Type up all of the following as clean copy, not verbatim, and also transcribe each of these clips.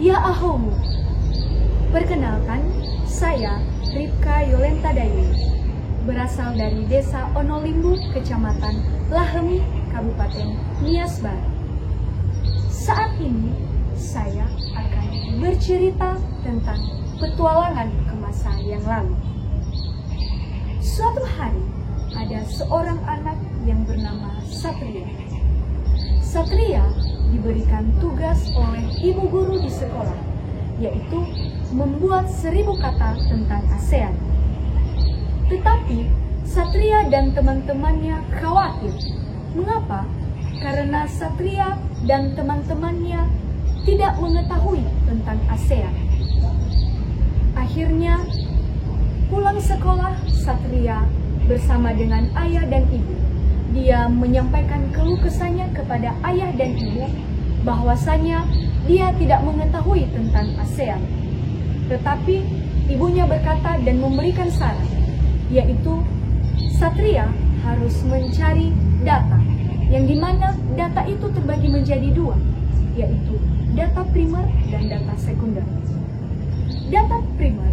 Ya Ahomu. Perkenalkan, saya Ripka Yolenta Dayu, berasal dari Desa Onolimbu, Kecamatan Lahemi, Kabupaten Nias Baru. Saat ini, saya akan bercerita tentang petualangan ke masa yang lalu. Suatu hari, ada seorang anak yang bernama Satria. Satria diberikan tugas oleh ibu guru di sekolah, yaitu membuat 1000 kata tentang ASEAN. Tetapi Satria dan teman-temannya khawatir. Mengapa? Karena Satria dan teman-temannya tidak mengetahui tentang ASEAN. Akhirnya, pulang sekolah, Satria bersama dengan ayah dan ibu. Dia menyampaikan keluh kesahnya kepada ayah dan ibu bahwasanya dia tidak mengetahui tentang ASEAN. Tetapi ibunya berkata dan memberikan saran, yaitu Satria harus mencari data, yang dimana data itu terbagi menjadi 2, yaitu data primer dan data sekunder. Data primer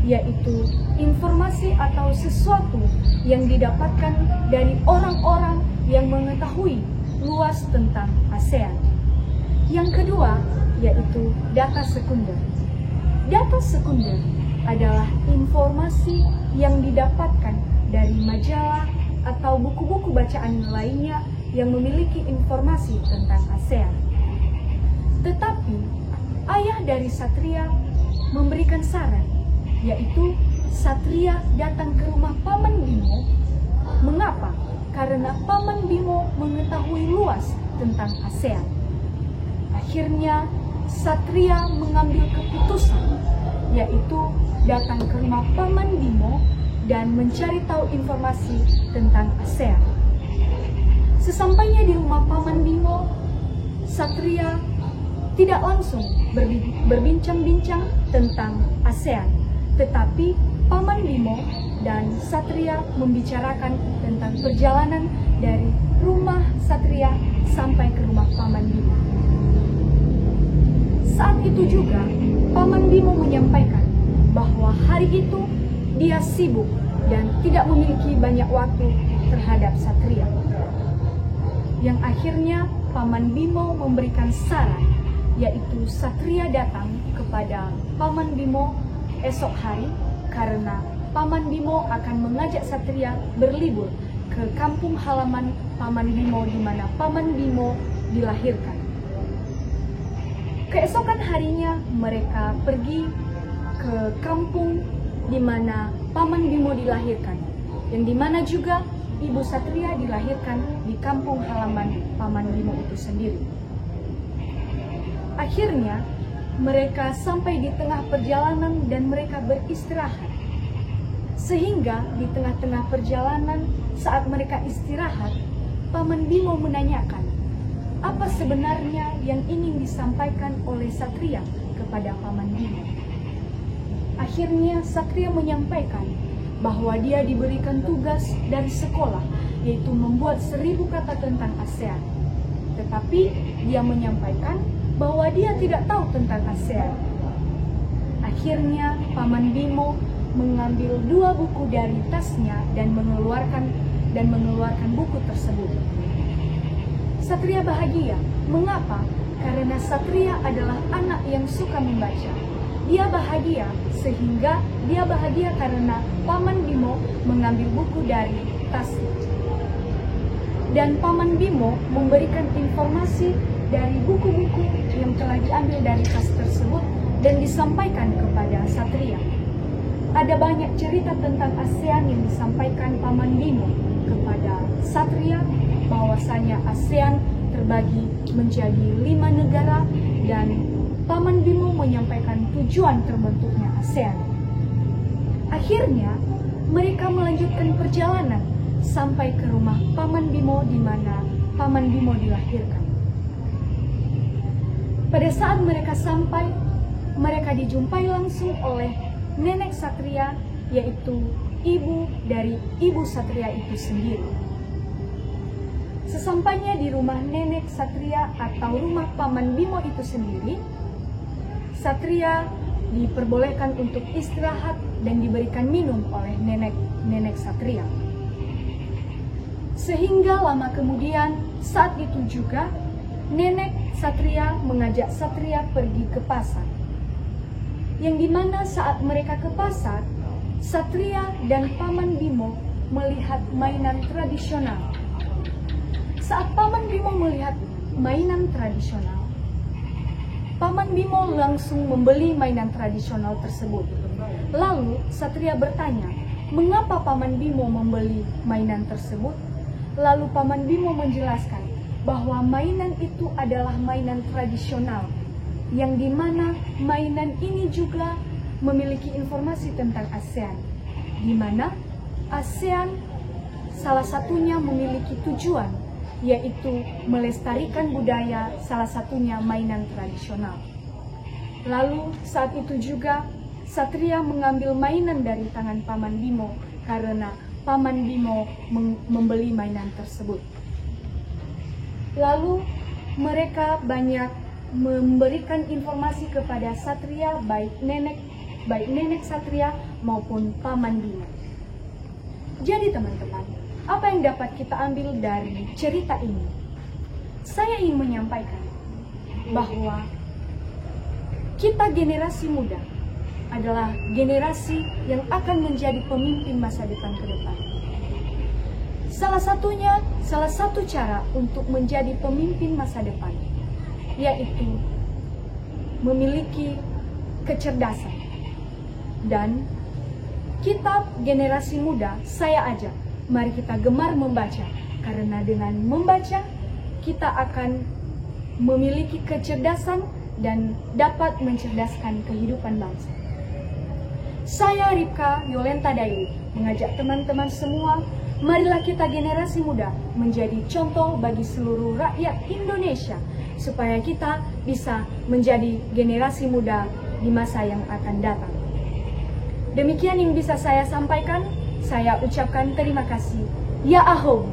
yaitu informasi atau sesuatu yang didapatkan dari orang-orang yang mengetahui luas tentang ASEAN. Yang kedua yaitu data sekunder. Data sekunder adalah informasi yang didapatkan dari majalah atau buku-buku bacaan lainnya yang memiliki informasi tentang ASEAN. Tetapi ayah dari Satria memberikan saran, yaitu Satria datang ke rumah Paman Bimo. Mengapa? Karena Paman Bimo mengetahui luas tentang ASEAN. Akhirnya Satria mengambil keputusan, yaitu datang ke rumah Paman Bimo dan mencari tahu informasi tentang ASEAN. Sesampainya di rumah Paman Bimo, Satria tidak langsung berbincang-bincang tentang ASEAN, tetapi Paman Bimo dan Satria membicarakan tentang perjalanan dari rumah Satria sampai ke rumah Paman Bimo. Saat itu juga Paman Bimo menyampaikan bahwa hari itu dia sibuk dan tidak memiliki banyak waktu terhadap Satria. Yang akhirnya Paman Bimo memberikan saran, yaitu Satria datang kepada Paman Bimo esok hari karena Paman Bimo akan mengajak Satria berlibur ke kampung halaman Paman Bimo di mana Paman Bimo dilahirkan. Keesokan harinya mereka pergi ke kampung di mana Paman Bimo dilahirkan, yang dimana juga ibu Satria dilahirkan di kampung halaman Paman Bimo itu sendiri. Akhirnya mereka sampai di tengah perjalanan dan mereka beristirahat. Sehingga di tengah-tengah perjalanan saat mereka istirahat, Paman Bimo menanyakan, apa sebenarnya yang ingin disampaikan oleh Satria kepada Paman Bimo. Akhirnya Satria menyampaikan bahwa dia diberikan tugas dari sekolah, yaitu membuat 1000 kata tentang ASEAN. Tetapi dia menyampaikan bahwa dia tidak tahu tentang ASEAN. Akhirnya Paman Bimo mengambil 2 buku dari tasnya dan mengeluarkan buku tersebut. Satria bahagia. Mengapa? Karena Satria adalah anak yang suka membaca. Dia bahagia sehingga dia bahagia karena Paman Bimo mengambil buku dari tasnya. Dan Paman Bimo memberikan informasi dari buku-buku yang telah diambil dari tas tersebut dan disampaikan kepada Satria. Ada banyak cerita tentang ASEAN yang disampaikan Paman Bimo kepada Satria, bahwasanya ASEAN terbagi menjadi 5 negara dan Paman Bimo menyampaikan tujuan terbentuknya ASEAN. Akhirnya mereka melanjutkan perjalanan sampai ke rumah Paman Bimo di mana Paman Bimo dilahirkan. Pada saat mereka sampai, mereka dijumpai langsung oleh nenek Satria, yaitu ibu dari ibu Satria itu sendiri. Sesampainya di rumah nenek Satria atau rumah Paman Bimo itu sendiri, satria diperbolehkan untuk istirahat dan diberikan minum oleh nenek satria. Sehingga lama kemudian, saat itu juga nenek satria mengajak satria pergi ke pasar. Yang dimana saat mereka ke pasar, satria dan Paman Bimo melihat mainan tradisional. Saat Paman Bimo melihat mainan tradisional, Paman Bimo langsung membeli mainan tradisional tersebut. Lalu satria bertanya, mengapa Paman Bimo membeli mainan tersebut? Lalu Paman Bimo menjelaskan bahwa mainan itu adalah mainan tradisional, yang dimana mainan ini juga memiliki informasi tentang ASEAN, di mana ASEAN salah satunya memiliki tujuan, yaitu melestarikan budaya, salah satunya mainan tradisional. Lalu saat itu juga satria mengambil mainan dari tangan Paman Bimo karena Paman Bimo membeli mainan tersebut. Lalu mereka banyak memberikan informasi kepada satria, baik nenek satria maupun Paman Bimo. Jadi teman-teman, apa yang dapat kita ambil dari cerita ini? Saya ingin menyampaikan bahwa kita generasi muda adalah generasi yang akan menjadi pemimpin masa depan ke depan. Salah satu cara untuk menjadi pemimpin masa depan, yaitu memiliki kecerdasan. Dan kita generasi muda, saya ajak, mari kita gemar membaca, karena dengan membaca kita akan memiliki kecerdasan dan dapat mencerdaskan kehidupan bangsa. Saya Ripka Yolenta Daily mengajak teman-teman semua, marilah kita generasi muda menjadi contoh bagi seluruh rakyat Indonesia, supaya kita bisa menjadi generasi muda di masa yang akan datang. Demikian yang bisa saya sampaikan. Saya ucapkan terima kasih. Ya Ahom.